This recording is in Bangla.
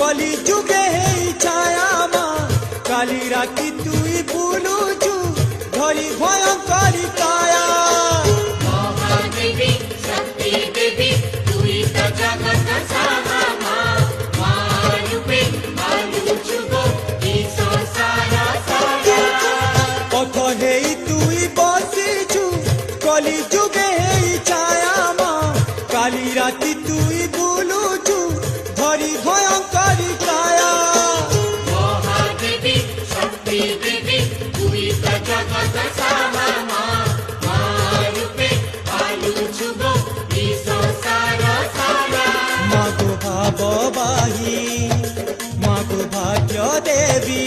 কলি যুগে হেই ছায়া মা কালি রাখি তুই বুলুছু ধরি ভয়ঙ্করী কায়া মহাদেবী শক্তি দেবী তুই তো জগত সারা মা মা রূপে আলুছু গো এই সংসার সারা পথ হেই তুই বসিছু কলি যুগে হেই ছায়া মা কালি রাতি তুই বুলুছু ধরি ভয়ঙ্করী কায়া মহাদেবী শক্তি দেবী তুই তো জগত সারা মা মা রূপে আলুছু গো এই সংসার সারা মাগো ভাববাহী মাগো ভাগ্য দেবী